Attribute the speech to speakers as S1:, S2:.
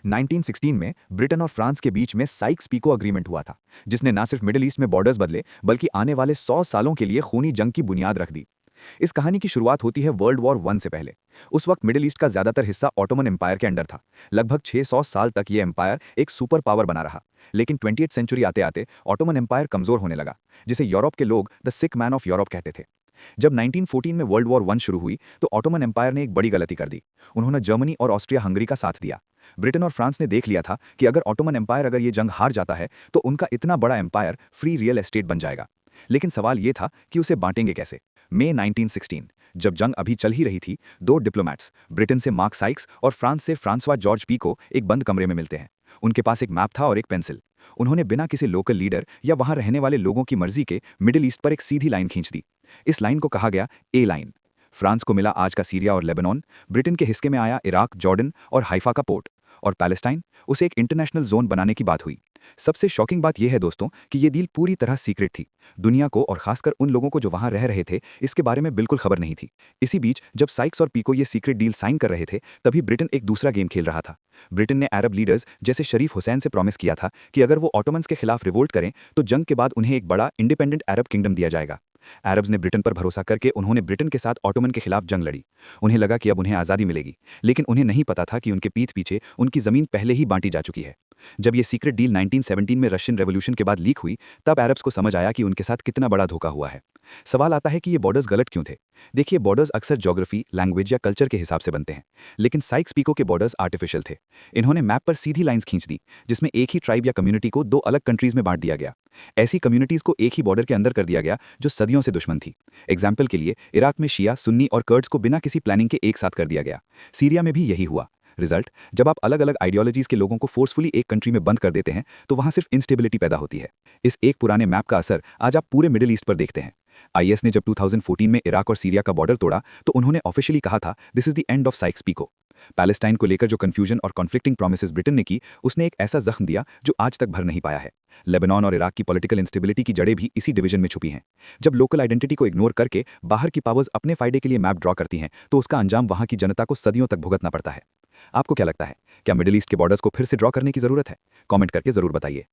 S1: 1916 में ब्रिटेन और फ्रांस के बीच में साइक्स-पीको एग्रीमेंट हुआ था, जिसने न सिर्फ मिडिल ईस्ट में बॉर्डर्स बदले बल्कि आने वाले 100 सालों के लिए खूनी जंग की बुनियाद रख दी। इस कहानी की शुरुआत होती है वर्ल्ड वॉर वन से पहले। उस वक्त मिडिल ईस्ट का ज्यादातर हिस्सा ऑटोमन एम्पायर के अंडर था। लगभग 600 साल तक ये एम्पायर एक सुपर पावर बना रहा। लेकिन 20th सेंचुरी आते आते ऑटोमन एम्पायर कमजोर होने लगा, जिसे यूरोप के लोग the sick man of Europe कहते थे। जब 1914 में वर्ल्ड वॉर वन शुरू हुई तो ऑटोमन एम्पायर ने एक बड़ी गलती कर दी। उन्होंने जर्मनी और ऑस्ट्रिया हंगरी का साथ दिया। ब्रिटेन और फ्रांस ने देख लिया था कि अगर ऑटोमन एम्पायर अगर ये जंग हार जाता है तो उनका इतना बड़ा एम्पायर फ्री रियल एस्टेट बन जाएगा। लेकिन सवाल ये था कि उसे बांटेंगे कैसे। मई 1916 जब जंग अभी चल ही रही थी, दो डिप्लोमैट्स ब्रिटेन से मार्क साइक्स और फ्रांस से फ्रांसवा जॉर्ज पीको एक बंद कमरे में मिलते हैं। उनके पास एक मैप था और एक पेंसिल। उन्होंने बिना किसी लोकल लीडर या वहां रहने वाले लोगों की मर्जी के मिडिल ईस्ट पर एक सीधी लाइन खींच दी। इस लाइन को कहा गया ए लाइन। फ्रांस को मिला आज का सीरिया और लेबनान, ब्रिटेन के हिस्से में आया इराक, जॉर्डन और हाइफा का पोर्ट, और पैलेस्टाइन उसे एक इंटरनेशनल जोन बनाने की बात हुई। सबसे शॉकिंग बात यह है दोस्तों कि यह डील पूरी तरह सीक्रेट थी। दुनिया को और खासकर उन लोगों को जो वहां रह रहे थे इसके बारे में बिल्कुल खबर नहीं थी। इसी बीच जब साइक्स और पीको ये सीक्रेट डील साइन कर रहे थे तभी ब्रिटेन एक दूसरा गेम खेल रहा था। ब्रिटेन ने अरब लीडर्स जैसे शरीफ हुसैन से प्रॉमिस किया था कि अगर वो ऑटोमन्स के खिलाफ रिवोल्ट करें तो जंग के बाद उन्हें एक बड़ा इंडिपेंडेंट अरब किंगडम दिया जाएगा। अरब्स ने ब्रिटेन पर भरोसा करके उन्होंने ब्रिटेन के साथ ऑटोमन के खिलाफ जंग लड़ी। उन्हें लगा कि अब उन्हें आज़ादी मिलेगी, लेकिन उन्हें नहीं पता था कि उनके पीठ पीछे उनकी ज़मीन पहले ही बांटी जा चुकी है। जब ये सीक्रेट डील 1917 में रशियन रेवोल्यूशन के बाद लीक हुई तब अरब्स को समझ आया कि उनके साथ कितना बड़ा धोखा हुआ है। सवाल आता है कि ये बॉर्डर्स गलत क्यों थे। देखिए, बॉर्डर्स अक्सर ज्योग्राफी, लैंग्वेज या कल्चर के हिसाब से बनते हैं, लेकिन साइक्स पीको के बॉर्डर्स आर्टिफिशियल थे। इन्होंने मैप पर सीधी लाइंस खींच दी जिसमें एक ही ट्राइब या कम्युनिटी को दो अलग कंट्रीज में बांट दिया गया। ऐसी कम्युनिटीज को एक ही बॉर्डर के अंदर कर दिया गया जो सदियों से दुश्मन थी। एग्जाम्पल के लिए इराक में शिया, सुन्नी और कर्ड्स को बिना किसी प्लानिंग के एक साथ कर दिया गया। सीरिया में भी यही हुआ। रिजल्ट, जब आप अलग अलग आइडियोलॉजीज के लोगों को फोर्सफुली एक कंट्री में बंद कर देते हैं तो वहां सिर्फ इंस्टेबिलिटी पैदा होती है। इस एक पुराने मैप का असर आज आप पूरे मिडिल ईस्ट पर देखते हैं। आईएस ने जब 2014 में इराक और सीरिया का बॉर्डर तोड़ा तो उन्होंने ऑफिशियली कहा था this is the end of Sykes Picot. Palestine को लेकर जो कंफ्यूजन और कॉन्फ्लिक्टिंग प्रोमिसेस ब्रिटेन ने की उसने एक ऐसा जख्म दिया जो आज तक भर नहीं पाया है। लेबनान और इराक की पॉलिटिकल इंस्टेबिलिटी की जड़ें भी इसी डिवीजन में छुपी हैं। जब लोकल आइडेंटिटी को इग्नोर करके बाहर की पावर्स अपने फायदे के लिए मैप ड्रॉ करती हैं तो उसका अंजाम वहां की जनता को सदियों तक भुगतना पड़ता है। आपको क्या लगता है, क्या मिडिल ईस्ट के बॉर्डर्स को फिर से ड्रॉ करने की जरूरत है? कमेंट करके जरूर बताइए।